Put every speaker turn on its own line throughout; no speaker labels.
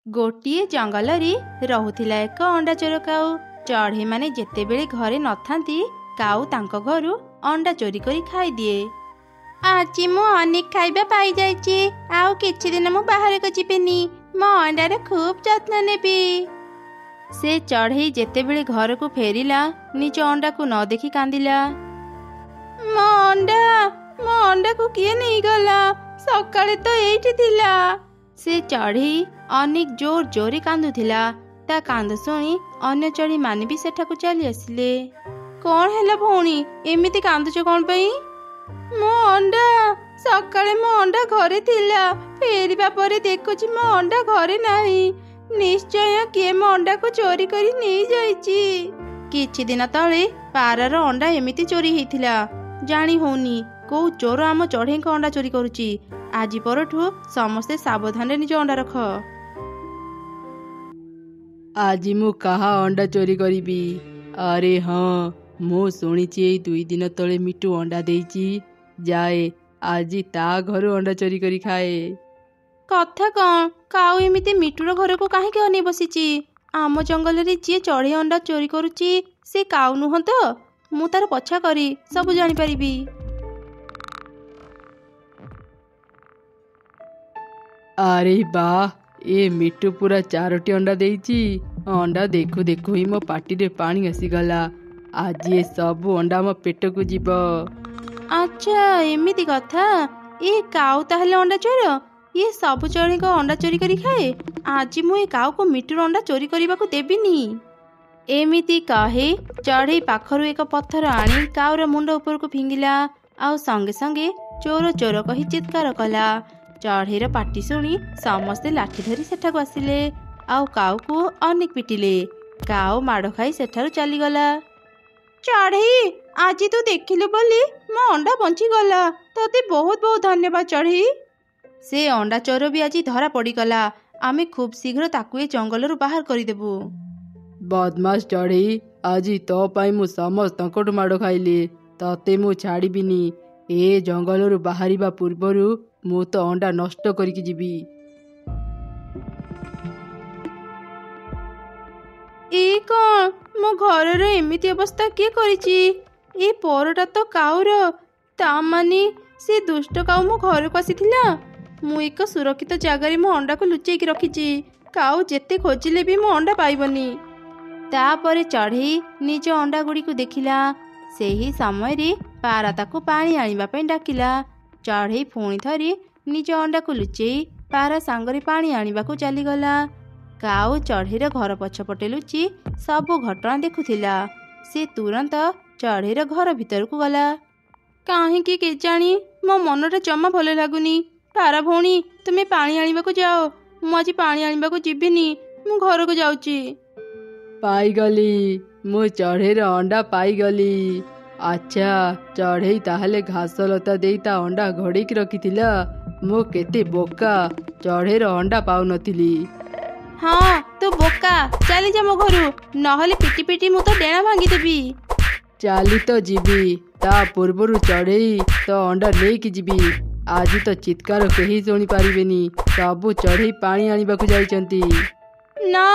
ଗୋଟିଏ ଜଙ୍ଗଲରେ ରହୁଥିଲା ଏକ ଅଣ୍ଡା ଚୋର କାଉ। ଚଢ଼େଇମାନେ ଯେତେବେଳେ ଘରେ ନଥାନ୍ତି କାଉ ତାଙ୍କ ଘରୁ ଅଣ୍ଡା ଚୋରି କରି ଖାଇଦିଏ। ଆଜି ମୁଁ ଅନେକ ଖାଇବା ପାଇଯାଇଛି, ଆଉ କିଛି ଦିନ ମୁଁ ବାହାରକୁ ଯିବିନି। ମୋ ଅଣ୍ଡାର ଖୁବ୍ ଯତ୍ନ ନେବି। ସେ ଚଢ଼େଇ ଯେତେବେଳେ ଘରକୁ ଫେରିଲା ନିଜ ଅଣ୍ଡାକୁ ନ ଦେଖି କାନ୍ଦିଲା। ମୋ ଅଣ୍ଡାକୁ କିଏ ନେଇଗଲା? ସକାଳେ ତ ଏଇଠି ଥିଲା। ସେ ଚଢ଼େଇ ଅନେକ ଜୋରେ କାନ୍ଦୁଥିଲା। ତା କାନ୍ଦ ଶୁଣି ଅନ୍ୟ ଚଢ଼େଇମାନେ ବି ସେଠାକୁ ଚାଲି ଆସିଲେ। କଣ ହେଲା ଭଉଣୀ, ଏମିତି କାନ୍ଦୁଛ କଣ ପାଇଁ? ମୋ ଅଣ୍ଡା, ସକାଳେ ମୋ ଅଣ୍ଡା ଘରେ ଥିଲା, ଫେରିବା ପରେ ଦେଖୁଛି ମୋ ଅଣ୍ଡା ଘରେ ନାହିଁ। ନିଶ୍ଚୟ କିଏ ମୋ ଅଣ୍ଡାକୁ ଚୋରି କରି ନେଇଯାଇଛି। କିଛି ଦିନ ତଳେ ପାରାର ଅଣ୍ଡା ଏମିତି ଚୋରି ହେଇଥିଲା। ଜାଣି ହଉନି କୋଉ ଚୋର ଆମ ଚଢ଼େଇଙ୍କ ଅଣ୍ଡା ଚୋରି କରୁଛି। ଆଜି ପରଠୁ ସମସ୍ତେ ସାବଧାନରେ ନିଜ ଅଣ୍ଡା ରଖ।
ଆଜି ମୁଁ କାହା ଅଣ୍ଡା ଚୋରି କରିବି? ଆରେ ହଁ, ମୁଁ ଶୁଣିଛି ଏଇ 2 ଦିନ ତଳେ ମିଟୁ ଅଣ୍ଡା ଦେଇଛି। ଯାଏ ଆଜି ତା ଘରୁ ଅଣ୍ଡା ଚୋରି କରି ଖାଏ।
କଥା କଣ? କାଉ ଏମିତି ମିଟୁର ଘରକୁ କାହିଁକି ଅନେଇ ବସିଛି? ଆମ ଜଙ୍ଗଲରେ ଯିଏ ଚଢ଼େଇ ଅଣ୍ଡା ଚୋରି କରୁଛି ସେ କାଉ ନୁହଁ ତ? ମୁଁ ତାର ପଛା କରି ସବୁ ଜାଣିପାରିବି।
ଆରେ ବାଃ, ଏ ମିଟୁ ପୁରା 4ଟି ଅଣ୍ଡା ଦେଇଛି। ଅଣ୍ଡା ଦେଖୁ ଦେଖୁ ହିଁ ମୋ ପାଟିରେ ପାଣି ଆସିଗଲା। ଆଜି ଏ ସବୁ ଅଣ୍ଡା ମୋ ପେଟକୁ ଯିବ।
ଆଚ୍ଛା ଏମିତି କଥା। ଏ କାଉ ତାହେଲେ ଅଣ୍ଡା ଚୋର? ଇଏ ସବୁ ଚଢ଼େଇଙ୍କ ଅଣ୍ଡା ଚୋରି କରି ଖାଏ। ଆଜି ମୁଁ ଏ କାଉକୁ ମିଟୁର ଅଣ୍ଡା ଚୋରି କରିବାକୁ ଦେବିନି। ଏମିତି କହି ଚଢ଼େଇ ପାଖରୁ ଏକ ପଥର ଆଣି କାଉର ମୁଣ୍ଡ ଉପରକୁ ଫିଙ୍ଗିଲା, ଆଉ ସଙ୍ଗେ ସଙ୍ଗେ ଚୋର ଚୋର କହି ଚିତ୍କାର କଲା। ଚଢ଼େଇର ପାଟି ଶୁଣି ସମସ୍ତେ ଲାଠି ଧରି ସେଠାକୁ ଆସିଲେ, ଆଉ କାଉକୁ ଅନେକ ପିଟିଲେ। କାଉ ମାଡ଼ ଖାଇ ସେଠାରୁ ଚାଲିଗଲା। ଚଢ଼େଇ, ଆଜି ତୁ ଦେଖିଲୁ ବୋଲି ମୋ ଅଣ୍ଡା ବଞ୍ଚିଗଲା। ତତେ ବହୁତ ବହୁତ ଧନ୍ୟବାଦ ଚଢ଼େଇ। ସେ ଅଣ୍ଡା ଚୋର ବି ଆଜି ଧରା ପଡ଼ିଗଲା। ଆମେ ଖୁବ୍ ଶୀଘ୍ର ତାକୁ ଏ ଜଙ୍ଗଲରୁ ବାହାର କରିଦେବୁ।
ବଦମାସ ଚଢ଼େଇ, ଆଜି ତୋ ପାଇଁ ମୁଁ ସମସ୍ତଙ୍କଠୁ ମାଡ଼ ଖାଇଲି। ତତେ ମୁଁ ଛାଡ଼ିବିନି। ଏ ଜଙ୍ଗଲରୁ ବାହାରିବା ପୂର୍ବରୁ ମୁଁ ତ ଅଣ୍ଡା ନଷ୍ଟ କରିକି ଯିବି।
ଏ କଣ? ମୋ ଘରର ଏମିତି ଅବସ୍ଥା କିଏ କରିଛି? ଏ ପରଟା ତ କାଉର। ତା ମାନେ ସେ ଦୁଷ୍ଟ କାଉ ମୋ ଘରକୁ ଆସିଥିଲା। ମୁଁ ଏକ ସୁରକ୍ଷିତ ଜାଗାରେ ମୋ ଅଣ୍ଡାକୁ ଲୁଚେଇକି ରଖିଛି। କାଉ ଯେତେ ଖୋଜିଲେ ବି ମୋ ଅଣ୍ଡା ପାଇବନି। ତାପରେ ଚଢ଼େଇ ନିଜ ଅଣ୍ଡା ଗୁଡ଼ିକୁ ଦେଖିଲା। ସେହି ସମୟରେ ପାରା ତାକୁ ପାଣି ଆଣିବା ପାଇଁ ଡାକିଲା। ଚଢ଼େଇ ପୁଣି ଥରେ ନିଜ ଅଣ୍ଡାକୁ ଲୁଚେଇ ପାରା ସାଙ୍ଗରେ ପାଣି ଆଣିବାକୁ ଚାଲିଗଲା। କାଉ ଚଢ଼େଇର ଘର ପଛପଟେ ଲୁଚି ସବୁ ଘଟଣା ଦେଖୁଥିଲା। ସେ ତୁରନ୍ତ ଚଢ଼େଇର ଘର ଭିତରକୁ ଗଲା। କାହିଁକି କେଜାଣି ମୋ ମନଟା ଜମା ଭଲ ଲାଗୁନି। ପାରା ଭଉଣୀ, ତୁମେ ପାଣି ଆଣିବାକୁ ଯାଅ। ମୁଁ ଆଜି ପାଣି ଆଣିବାକୁ ଯିବିନି। ମୁଁ ଘରକୁ ଯାଉଛି।
ପାଇଗଲି, ମୁଁ ଚଢ଼େଇର ଅଣ୍ଡା ପାଇଗଲି। ଆଚ୍ଛା, ଚଢ଼େଇ ତାହେଲେ ଘାସ ଲତା ଦେଇ ତା ଅଣ୍ଡା ଘୋଡ଼େଇକି ରଖିଥିଲା। ମୁଁ କେତେ ବୋକା, ଚଢ଼େଇର ଅଣ୍ଡା ପାଉନଥିଲି।
ହଁ, ତୁ ବୋକା। ଚାଲିଯା ମୋ ଘରୁ, ନହେଲେ ପିଟି ପିଟି ମୁଁ ତ ଡେଣା ଭାଙ୍ଗିଦେବି।
ଚାଲି ତ ଯିବି, ତା ପୂର୍ବରୁ ଚଢ଼େଇ ତ ଅଣ୍ଡା ନେଇକି ଯିବି। ଆଜି ତ ଚିତ୍କାର କେହି ଶୁଣିପାରିବେନି। ସବୁ ଚଢ଼େଇ ପାଣି ଆଣିବାକୁ ଯାଇଛନ୍ତି।
ନା,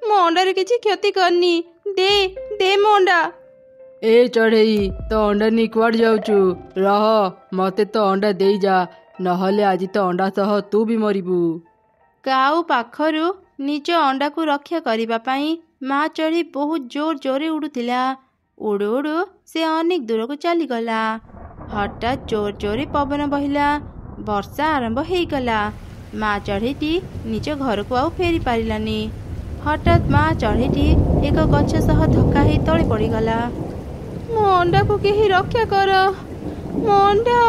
ମୋ ଅଣ୍ଡାରେ କିଛି କ୍ଷତି କରିନି। ଦେ ମୋ ଅଣ୍ଡା।
ଏ ଚଢ଼େଇ, ତ ଅଣ୍ଡା ନେଇ କୁଆଡ଼େ ଯାଉଛୁ? ରହ, ମତେ ତ ଅଣ୍ଡା ଦେଇଯା, ନହେଲେ ଆଜି ତ ଅଣ୍ଡା ସହ ତୁ ବି ମରିବୁ।
କାଉ ପାଖରୁ ନିଜ ଅଣ୍ଡାକୁ ରକ୍ଷା କରିବା ପାଇଁ ମା ଚଢ଼େଇ ବହୁତ ଜୋରେ ଉଡ଼ୁଥିଲା। ଉଡ଼ୁ ଉଡ଼ୁ ସେ ଅନେକ ଦୂରକୁ ଚାଲିଗଲା। ହଠାତ୍ ଜୋରେ ପବନ ବହିଲା। ବର୍ଷା ଆରମ୍ଭ ହେଇଗଲା। ମା ଚଢ଼େଇଟି ନିଜ ଘରକୁ ଆଉ ଫେରି ପାରିଲାନି। ହଠାତ୍ ମା ଚଢ଼େଇଟି ଏକ ଗଛ ସହ ଧକ୍କା ହେଇ ତଳେ ପଡ଼ିଗଲା। ମୋ ଅଣ୍ଡାକୁ କେହି ରକ୍ଷା କର, ମୋ ଅଣ୍ଡା।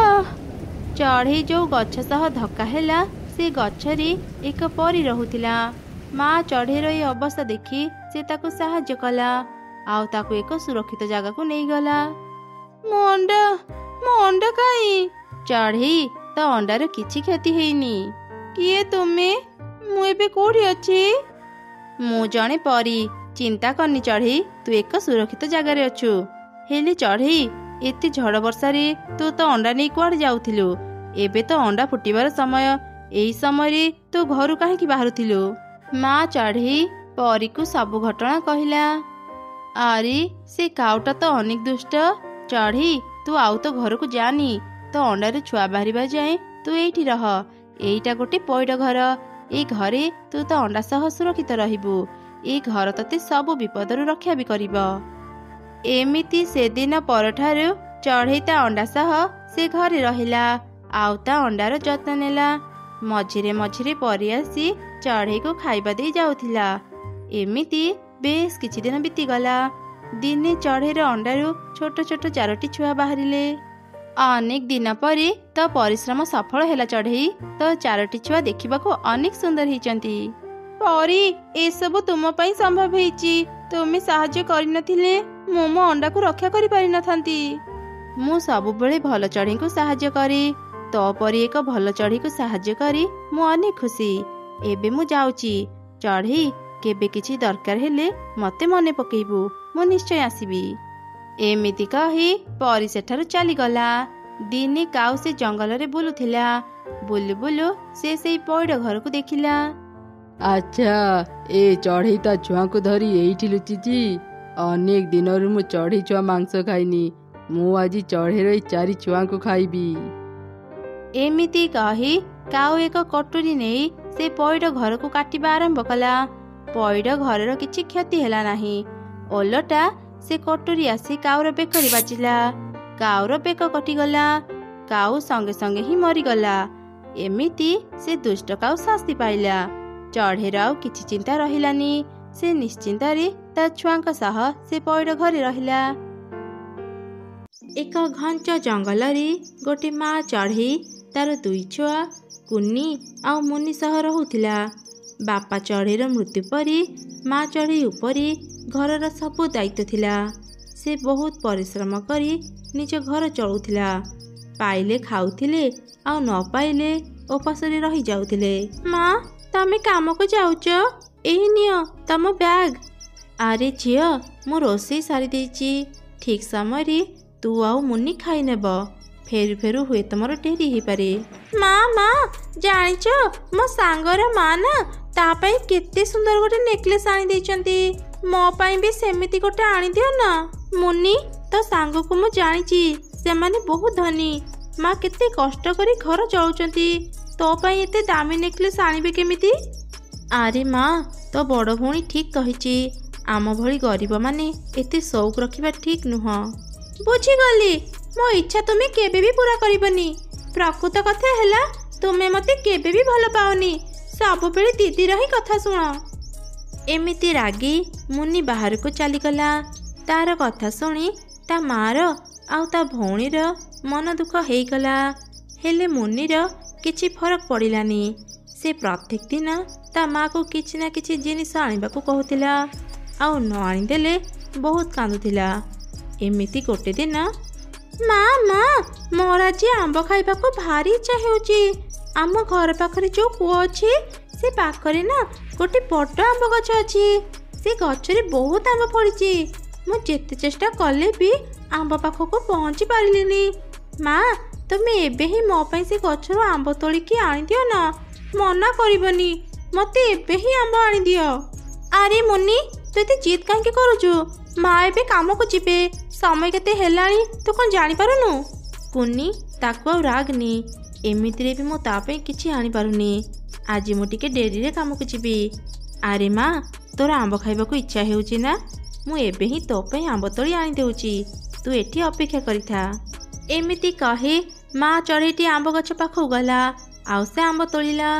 ଚଢ଼େଇ ଯୋଉ ଗଛ ସହ ଧକ୍କା ହେଲା ସେ ଗଛରେ ଏକ ପରୀ ରହୁଥିଲା। ମା ଚଢ଼େଇର ଏ ଅବସ୍ଥା ଦେଖି ସେ ତାକୁ ସାହାଯ୍ୟ କଲା, ଆଉ ତାକୁ ଏକ ସୁରକ୍ଷିତ ଜାଗାକୁ ନେଇଗଲା। ମୋ ଅଣ୍ଡା କାହିଁ? ଚଢ଼େଇ, ତ ଅଣ୍ଡାର କିଛି କ୍ଷତି ହେଇନି। କିଏ ତୁମେ? ମୁଁ ଏବେ କୋଉଠି ଅଛି? ମୁଁ ଜଣେ ପରୀ। ଚିନ୍ତା କରନି ଚଢ଼େଇ, ତୁ ଏକ ସୁରକ୍ଷିତ ଜାଗାରେ ଅଛୁ। ହେଲେ ଚଢ଼େଇ, ଏତେ ଝଡ଼ ବର୍ଷାରେ ତୁ ତ ଅଣ୍ଡା ନେଇ କୁଆଡ଼େ ଯାଉଥିଲୁ? ଏବେ ତ ଅଣ୍ଡା ଫୁଟିବାର ସମୟ। ଏଇ ସମୟରେ ତୁ ଘରୁ କାହିଁକି ବାହାରୁଥିଲୁ? ମା ଚଢ଼େଇ ପରୀକୁ ସବୁ ଘଟଣା କହିଲା। ଆରେ ସେ କାଉଟା ତ ଅନେକ ଦୁଷ୍ଟ। ଚଢ଼େଇ ତୁ ଆଉ ତ ଘରକୁ ଯାନି, ତ ଅଣ୍ଡାରୁ ଛୁଆ ବାହାରିବା ଯାଏଁ ତୁ ଏଇଠି ରହ। ଏଇଟା ଗୋଟେ ପଇଡ଼ ଘର। ଏଇ ଘରେ ତୁ ତ ଅଣ୍ଡା ସହ ସୁରକ୍ଷିତ ରହିବୁ। ଏଇ ଘର ତତେ ସବୁ ବିପଦରୁ ରକ୍ଷା ବି କରିବ। ଏମିତି ସେଦିନ ପରଠାରୁ ଚଢ଼େଇ ତା ଅଣ୍ଡା ସହ ସେ ଘରେ ରହିଲା, ଆଉ ତା ଅଣ୍ଡାର ଯତ୍ନ ନେଲା। ମଝିରେ ମଝିରେ ପରି ଆସି ଚଢ଼େଇକୁ ଖାଇବା ଦେଇ ଯାଉଥିଲା। ଏମିତି ବେଶ କିଛି ଦିନ ବିତିଗଲା। ଦିନେ ଚଢ଼େଇର ଅଣ୍ଡାରୁ ଛୋଟ ଛୋଟ 4ଟି ଛୁଆ ବାହାରିଲେ। ଅନେକ ଦିନ ପରେ ତ ପରିଶ୍ରମ ସଫଳ ହେଲା ଚଢ଼େଇ। ତ 4ଟି ଛୁଆ ଦେଖିବାକୁ ଅନେକ ସୁନ୍ଦର ହେଇଛନ୍ତି। ପରି ଏସବୁ ତୁମ ପାଇଁ ସମ୍ଭବ ହେଇଛି। ତୁମେ ସାହାଯ୍ୟ କରିନଥିଲେ ମୁଁ ମୋ ଅଣ୍ଡାକୁ ରକ୍ଷା କରିପାରିନଥାନ୍ତି। ମୁଁ ସବୁବେଳେ ଭଲ ଚଢ଼େଇଙ୍କୁ ସାହାଯ୍ୟ କରେ। ତୋ ପରି ଏକ ଭଲ ଚଢ଼େଇକୁ ସାହାଯ୍ୟ କରି ମୁଁ ଅନେକ ଖୁସି। ଏବେ ମୁଁ ଯାଉଛି। ଚଢ଼େଇ କେବେ କିଛି ଦରକାର ହେଲେ ମତେ ମନେ ପକେଇବୁ, ମୁଁ ନିଶ୍ଚୟ ଆସିବି। ଏମିତି କହି ପରି ସେଠାରୁ ଚାଲିଗଲା। ଦିନେ କାଉ ସେ ଜଙ୍ଗଲରେ ବୁଲୁଥିଲା। ବୁଲୁ ବୁଲୁ ସେ ସେଇ ପଇଡ଼ ଘରକୁ ଦେଖିଲା।
ଆଚ୍ଛା, ଏ ଚଢ଼େଇ ତା ଛୁଆଙ୍କୁ ଧରି ଏଇଠି ଲୁଚିଛି। ଅନେକ ଦିନରୁ ମୁଁ ଚଢ଼େଇ ଛୁଆ ମାଂସ ଖାଇନି। ମୁଁ ଆଜି ଚଢ଼େଇର ଏଇ 4 ଛୁଆଙ୍କୁ ଖାଇବି।
ଏମିତି କହି କାଉ ଏକ କଟୁରୀ ନେଇ ସେ ପଇଡ଼ ଘରକୁ କାଟିବା ଆରମ୍ଭ କଲା। ପଇଡ଼ ଘରର କିଛି କ୍ଷତି ହେଲା ନାହିଁ। ଓଲଟା ସେ କଟୁରୀ ଆସି କାଉର ବେକରେ ବାଜିଲା। କାଉର ବେକ କଟିଗଲା। କାଉ ସଙ୍ଗେ ସଙ୍ଗେ ହିଁ ମରିଗଲା। ଏମିତି ସେ ଦୁଷ୍ଟ କାଉ ଶାସ୍ତି ପାଇଲା। ଚଢ଼େଇର ଆଉ କିଛି ଚିନ୍ତା ରହିଲାନି। ସେ ନିଶ୍ଚିନ୍ତରେ ତା ଛୁଆଙ୍କ ସହ ସେ ପଇଡ଼ ଘରେ ରହିଲା। ଏକ ଘଞ୍ଚ ଜଙ୍ଗଲରେ ଗୋଟେ ମା ଚଢ଼େଇ ତାର 2 ଛୁଆ କୁନି ଆଉ ମୁନି ସହ ରହୁଥିଲା। ବାପା ଚଢ଼େଇର ମୃତ୍ୟୁ ପରେ ମା ଚଢ଼େଇ ଉପରେ ଘରର ସବୁ ଦାୟିତ୍ୱ ଥିଲା। ସେ ବହୁତ ପରିଶ୍ରମ କରି ନିଜ ଘର ଚଳୁଥିଲା। ପାଇଲେ ଖାଉଥିଲେ, ଆଉ ନ ପାଇଲେ ଉପାସରେ ରହିଯାଉଥିଲେ। ମା ତମେ କାମକୁ ଯାଉଛ? ଏହି ନିଅ ତମ ବ୍ୟାଗ। ଆରେ ଝିଅ, ମୁଁ ରୋଷେଇ ସାରି ଦେଇଛି। ଠିକ୍ ସମୟରେ ତୁ ଆଉ ମୁନି ଖାଇନେବ। ଫେରୁ ଫେରୁ ହୁଏ ତମର ଡେରି ହେଇପାରେ। ମା ଜାଣିଛ ମୋ ସାଙ୍ଗର ମା ନା ତା ପାଇଁ କେତେ ସୁନ୍ଦର ଗୋଟେ ନେକଲେସ୍ ଆଣି ଦେଇଛନ୍ତି। ମୋ ପାଇଁ ବି ସେମିତି ଗୋଟେ ଆଣିଦିଅ ନା। ମୁନି ତୋ ସାଙ୍ଗକୁ ମୁଁ ଜାଣିଛି, ସେମାନେ ବହୁତ ଧନୀ। ମା କେତେ କଷ୍ଟ କରି ଘର ଚଳୁଛନ୍ତି। ତୋ ପାଇଁ ଏତେ ଦାମୀ ନେକଲେସ୍ ଆଣିବେ କେମିତି? ଆରେ ମା, ତୋ ବଡ଼ ଭଉଣୀ ଠିକ୍ କହିଛି। ଆମ ଭଳି ଗରିବମାନେ ଏତେ ସଉକ ରଖିବା ଠିକ୍ ନୁହଁ। ବୁଝିଗଲି, ମୋ ଇଚ୍ଛା ତୁମେ କେବେ ବି ପୂରା କରିବନି। ପ୍ରକୃତ କଥା ହେଲା ତୁମେ ମତେ କେବେ ବି ଭଲ ପାଓନି। ସବୁବେଳେ ଦିଦିର ହିଁ କଥା ଶୁଣ। ଏମିତି ରାଗି ମୁନି ବାହାରକୁ ଚାଲିଗଲା। ତାର କଥା ଶୁଣି ତା ମାର ଆଉ ତା ଭଉଣୀର ମନ ଦୁଃଖ ହେଇଗଲା। ହେଲେ ମୁନିର କିଛି ଫରକ ପଡ଼ିଲାନି। ସେ ପ୍ରତ୍ୟେକ ଦିନ ତା ମାକୁ କିଛି ନା କିଛି ଜିନିଷ ଆଣିବାକୁ କହୁଥିଲା, ଆଉ ନ ଆଣିଦେଲେ ବହୁତ କାନ୍ଦୁଥିଲା। ଏମିତି ଗୋଟେ ଦିନ, ମା ମୋର ଆଜି ଆମ୍ବ ଖାଇବାକୁ ଭାରି ଇଚ୍ଛା ହେଉଛି। ଆମ ଘର ପାଖରେ ଯେଉଁ କୂଅ ଅଛି ସେ ପାଖରେ ନା ଗୋଟେ ବଡ଼ ଆମ୍ବ ଗଛ ଅଛି। ସେ ଗଛରେ ବହୁତ ଆମ୍ବ ଫଳିଛି। ମୁଁ ଯେତେ ଚେଷ୍ଟା କଲେ ବି ଆମ୍ବ ପାଖକୁ ପହଞ୍ଚି ପାରିଲିନି। ମା ତୁମେ ଏବେ ହିଁ ମୋ ପାଇଁ ସେ ଗଛରୁ ଆମ୍ବ ତୋଳିକି ଆଣିଦିଅ ନା। ମନା କରିବନି, ମତେ ଏବେ ହିଁ ଆମ୍ବ ଆଣିଦିଅ। ଆରେ ମୁନି, ତୁ ଏତେ ଜିଦ୍ କାହିଁକି କରୁଛୁ? ମା ଏବେ କାମକୁ ଯିବେ। ସମୟ କେତେ ହେଲାଣି ତୁ କ'ଣ ଜାଣିପାରୁନୁ? କୁନି ତାକୁ ଆଉ ରାଗନି। ଏମିତିରେ ବି ମୁଁ ତା ପାଇଁ କିଛି ଆଣିପାରୁନି। ଆଜି ମୁଁ ଟିକେ ଡେରିରେ କାମକୁ ଯିବି। ଆରେ ମା, ତୋର ଆମ୍ବ ଖାଇବାକୁ ଇଚ୍ଛା ହେଉଛି ନା? ମୁଁ ଏବେ ହିଁ ତୋ ପାଇଁ ଆମ୍ବ ତୋଳି ଆଣିଦେଉଛି। ତୁ ଏଠି ଅପେକ୍ଷା କରିଥା। ଏମିତି କହି ମା ଚଢ଼େଇଟି ଆମ୍ବ ଗଛ ପାଖକୁ ଗଲା, ଆଉ ସେ ଆମ୍ବ ତୋଳିଲା।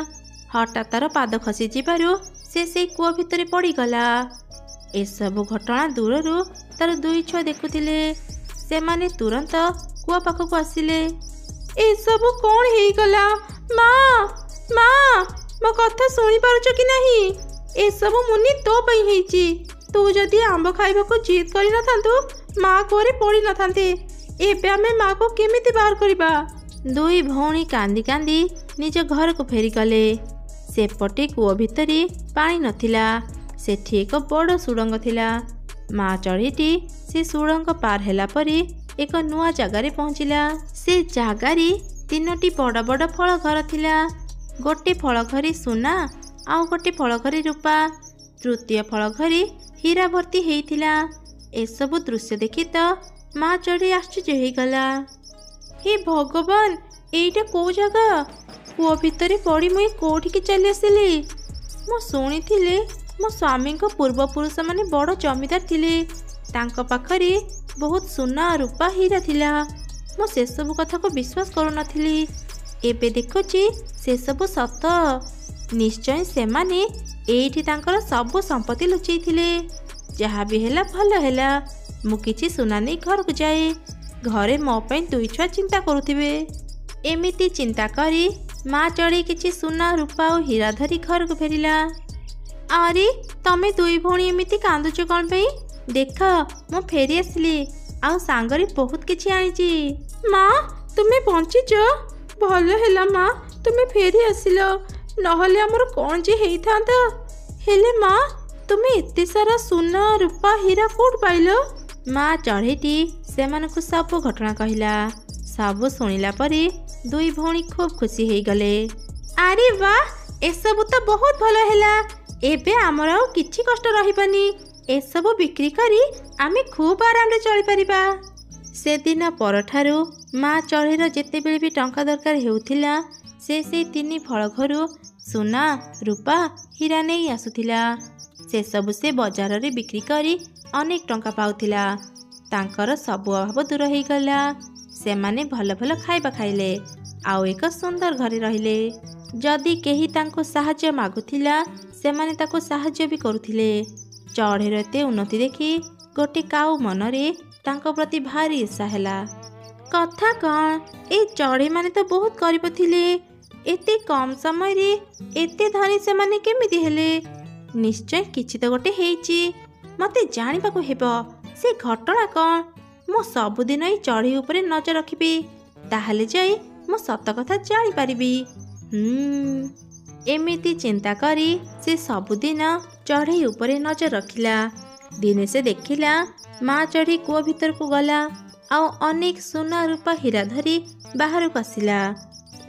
ହଠାତ୍ ତାର ପାଦ ଖସିଯିବାରୁ ସେ ସେଇ କୂଅ ଭିତରେ ପଡ଼ିଗଲା। ଏସବୁ ଘଟଣା ଦୂରରୁ ତାର 2 ଛୁଆ ଦେଖୁଥିଲେ। ସେମାନେ ତୁରନ୍ତ କୂଅ ପାଖକୁ ଆସିଲେ। ଏସବୁ କ'ଣ ହେଇଗଲା? ମା ମୋ କଥା ଶୁଣିପାରୁଛ କି ନାହିଁ? ଏସବୁ ମୁନି ତୋ ପାଇଁ ହେଇଛି। ତୁ ଯଦି ଆମ୍ବ ଖାଇବାକୁ ଜିଦ୍ କରିନଥାନ୍ତୁ, ମା କୂଅରେ ପଡ଼ିନଥାନ୍ତେ। ଏବେ ଆମେ ମାକୁ କେମିତି ବାହାର କରିବା? 2 ଭଉଣୀ କାନ୍ଦି କାନ୍ଦି ନିଜ ଘରକୁ ଫେରିଗଲେ। ସେପଟେ କୂଅ ଭିତରେ ପାଣି ନଥିଲା। ସେଠି ଏକ ବଡ଼ ସୁଡ଼ଙ୍ଗ ଥିଲା। ମା ଚଢ଼େଇଟି ସେ ସୁଡ଼ଙ୍ଗ ପାର ହେଲା ପରେ ଏକ ନୂଆ ଜାଗାରେ ପହଞ୍ଚିଲା। ସେ ଜାଗାରେ 3ଟି ବଡ଼ ବଡ଼ ଫଳ ଘର ଥିଲା। ଗୋଟେ ଫଳ ଘରେ ସୁନା ଆଉ ଗୋଟେ ଫଳ ଘରେ ରୂପା, ତୃତୀୟ ଫଳ ଘରେ ହୀରା ଭର୍ତ୍ତି ହେଇଥିଲା। ଏସବୁ ଦୃଶ୍ୟ ଦେଖି ତ ମା ଚଢ଼େଇ ଆଶ୍ଚର୍ଯ୍ୟ ହେଇଗଲା। ହେ ଭଗବାନ, ଏଇଟା କୋଉ ଜାଗା? କୂଅ ଭିତରେ ପଡ଼ି ମୁଁ କୋଉଠିକି ଚାଲି ଆସିଲି? ମୁଁ ଶୁଣିଥିଲି ମୋ ସ୍ୱାମୀଙ୍କ ପୂର୍ବପୁରୁଷମାନେ ବଡ଼ ଜମିଦାର ଥିଲେ। ତାଙ୍କ ପାଖରେ ବହୁତ ସୁନା ରୂପା ହୀରା ଥିଲା। ମୁଁ ସେସବୁ କଥାକୁ ବିଶ୍ୱାସ କରୁନଥିଲି। ଏବେ ଦେଖୁଛି ସେସବୁ ସତ। ନିଶ୍ଚୟ ସେମାନେ ଏଇଠି ତାଙ୍କର ସବୁ ସମ୍ପତ୍ତି ଲୁଚେଇଥିଲେ। ଯାହା ବି ହେଲା ଭଲ ହେଲା। ମୁଁ କିଛି ସୁନା ନେଇ ଘରକୁ ଯାଏ। ଘରେ ମୋ ପାଇଁ 2 ଛୁଆ ଚିନ୍ତା କରୁଥିବେ। ଏମିତି ଚିନ୍ତା କରି ମା ଚଢ଼େଇ କିଛି ସୁନା ରୂପା ଆଉ ହୀରା ଧରି ଘରକୁ ଫେରିଲା। ଆରେ ତମେ 2 ଭଉଣୀ ଏମିତି କାନ୍ଦୁଛ କ'ଣ ପାଇଁ? ଦେଖ, ମୁଁ ଫେରି ଆସିଲି, ଆଉ ସାଙ୍ଗରେ ବହୁତ କିଛି ଆଣିଛି। ମା, ତୁମେ ବଞ୍ଚିଛ? ଭଲ ହେଲା ମା, ତୁମେ ଫେରି ଆସିଲ, ନହେଲେ ଆମର କ'ଣ ଯେ ହେଇଥାନ୍ତା। ହେଲେ ମା, ତୁମେ ଏତେ ସାରା ସୁନା ରୂପା ହୀରା କୋଉଠୁ ପାଇଲ? ମା ଚଢ଼େଇଟି ସେମାନଙ୍କୁ ସବୁ ଘଟଣା କହିଲା। ସବୁ ଶୁଣିଲା ପରେ 2 ଭଉଣୀ ଖୁବ୍ ଖୁସି ହେଇଗଲେ। ଆରେ ବାଃ, ଏସବୁ ତ ବହୁତ ଭଲ ହେଲା। ଏବେ ଆମର ଆଉ କିଛି କଷ୍ଟ ରହିବନି। ଏସବୁ ବିକ୍ରି କରି ଆମେ ଖୁବ୍ ଆରାମରେ ଚଳିପାରିବା। ସେଦିନ ପରଠାରୁ ମା ଚଢ଼େଇର ଯେତେବେଳେ ବି ଟଙ୍କା ଦରକାର ହେଉଥିଲା, ସେ ସେଇ 3 ଫଳ ଘରୁ ସୁନା ରୂପା ହୀରା ନେଇ ଆସୁଥିଲା। ସେସବୁ ସେ ବଜାରରେ ବିକ୍ରି କରି ଅନେକ ଟଙ୍କା ପାଉଥିଲା। ତାଙ୍କର ସବୁ ଅଭାବ ଦୂର ହେଇଗଲା। ସେମାନେ ଭଲ ଭଲ ଖାଇବା ଖାଇଲେ, ଆଉ ଏକ ସୁନ୍ଦର ଘରେ ରହିଲେ। ଯଦି କେହି ତାଙ୍କୁ ସାହାଯ୍ୟ ମାଗୁଥିଲା, ସେମାନେ ତାକୁ ସାହାଯ୍ୟ ବି କରୁଥିଲେ। ଚଢ଼େଇର ଏତେ ଉନ୍ନତି ଦେଖି ଗୋଟେ କାଉ ମନରେ ତାଙ୍କ ପ୍ରତି ଭାରି ଇର୍ଷା ହେଲା। କଥା କ'ଣ, ଏଇ ଚଢ଼େଇମାନେ ତ ବହୁତ ଗରିବ ଥିଲେ। ଏତେ କମ୍ ସମୟରେ ଏତେ ଧନୀ ସେମାନେ କେମିତି ହେଲେ? ନିଶ୍ଚୟ କିଛି ତ ଗୋଟେ ହେଇଛି। ମୋତେ ଜାଣିବାକୁ ହେବ ସେ ଘଟଣା କ'ଣ। ମୁଁ ସବୁଦିନ ଏଇ ଚଢ଼େଇ ଉପରେ ନଜର ରଖିବି, ତାହେଲେ ଯାଇ ମୁଁ ସତ କଥା ଜାଣିପାରିବି। ଏମିତି ଚିନ୍ତା କରି ସେ ସବୁଦିନ ଚଢ଼େଇ ଉପରେ ନଜର ରଖିଲା। ଦିନେ ସେ ଦେଖିଲା ମା ଚଢ଼େଇ କୂଅ ଭିତରକୁ ଗଲା, ଆଉ ଅନେକ ସୁନା ରୂପା ହୀରା ଧରି ବାହାରକୁ ଆସିଲା।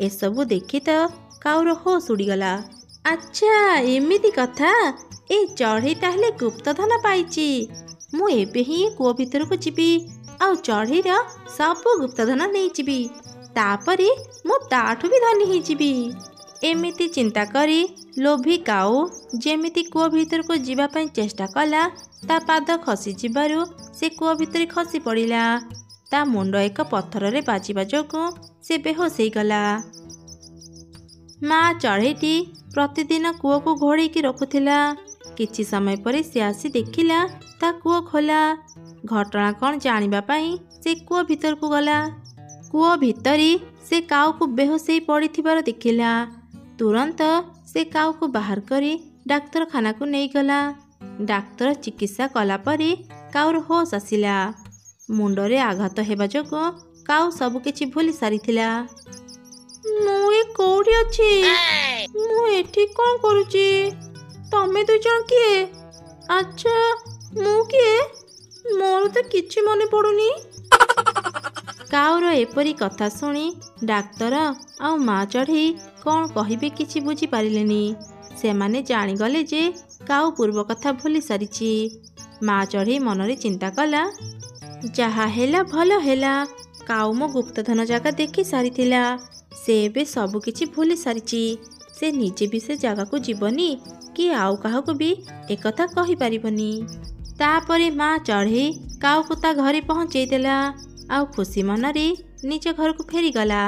ଏସବୁ ଦେଖି ତ କାଉର ହୋସ ଉଡ଼ିଗଲା। ଆଚ୍ଛା, ଏମିତି କଥା। ଏ ଚଢ଼େଇ ତାହେଲେ ଗୁପ୍ତଧନ ପାଇଛି। ମୁଁ ଏବେ ହିଁ କୂଅ ଭିତରକୁ ଯିବି, ଆଉ ଚଢ଼େଇର ସବୁ ଗୁପ୍ତଧନ ନେଇଯିବି। ତାପରେ ମୁଁ ତାଠୁ ବି ଧନୀ ହେଇଯିବି। ଏମିତି ଚିନ୍ତା କରି ଲୋଭୀ କାଉ ଯେମିତି କୂଅ ଭିତରକୁ ଯିବା ପାଇଁ ଚେଷ୍ଟା କଲା, ତା ପାଦ ଖସିଯିବାରୁ ସେ କୂଅ ଭିତରେ ଖସି ପଡ଼ିଲା। ତା ମୁଣ୍ଡ ଏକ ପଥରରେ ବାଜିବା ଯୋଗୁଁ ସେ ବେହୋସ ହେଇଗଲା। ମା ଚଢ଼େଇଟି ପ୍ରତିଦିନ କୂଅକୁ ଘୋଡ଼େଇକି ରଖୁଥିଲା। କିଛି ସମୟ ପରେ ସେ ଆସି ଦେଖିଲା ତା କୂଅ ଖୋଲା। ଘଟଣା କ'ଣ ଜାଣିବା ପାଇଁ ସେ କୂଅ ଭିତରକୁ ଗଲା। କୂଅ ଭିତରେ ସେ କାଉକୁ ବେହୋସ ହେଇ ପଡ଼ିଥିବାର ଦେଖିଲା। ତୁରନ୍ତ ସେ କାଉକୁ ବାହାର କରି ଡାକ୍ତରଖାନାକୁ ନେଇଗଲା। ଡାକ୍ତର ଚିକିତ୍ସା କଲା ପରେ କାଉର ହୋସ ଆସିଲା। ମୁଣ୍ଡରେ ଆଘାତ ହେବା ଯୋଗୁଁ କାଉ ସବୁ କିଛି ଭୁଲି ସାରିଥିଲା। ମୁଁ ଏ କୋଉଠି ଅଛି? ମୁଁ ଏଠି କ'ଣ କରୁଛି? ତମେ 2 ଜଣ କିଏ? ଆଚ୍ଛା, ମୁଁ କିଏ? ମୋର ତ କିଛି ମନେ ପଡ଼ୁନି। କାଉର ଏପରି କଥା ଶୁଣି ଡାକ୍ତର ଆଉ ମା ଚଢ଼େଇ କ'ଣ କହିବେ କିଛି ବୁଝିପାରିଲେନି। ସେମାନେ ଜାଣିଗଲେ ଯେ କାଉ ପୂର୍ବ କଥା ଭୁଲି ସାରିଛି। ମା ଚଢ଼େଇ ମନରେ ଚିନ୍ତା କଲା, ଯାହା ହେଲା ଭଲ ହେଲା। କାଉ ମୋ ଗୁପ୍ତଧନ ଜାଗା ଦେଖି ସାରିଥିଲା। ସେ ଏବେ ସବୁ କିଛି ଭୁଲି ସାରିଛି। ସେ ନିଜେ ବି ସେ ଜାଗାକୁ ଯିବନି, କି ଆଉ କାହାକୁ ବି ଏକଥା କହିପାରିବନି। ତାପରେ ମା ଚଢ଼େଇ କାଉକୁ ତା ଘରେ ପହଞ୍ଚେଇ ଦେଲା, ଆଉ ଖୁସି ମନରେ ନିଜ ଘରକୁ ଫେରିଗଲା।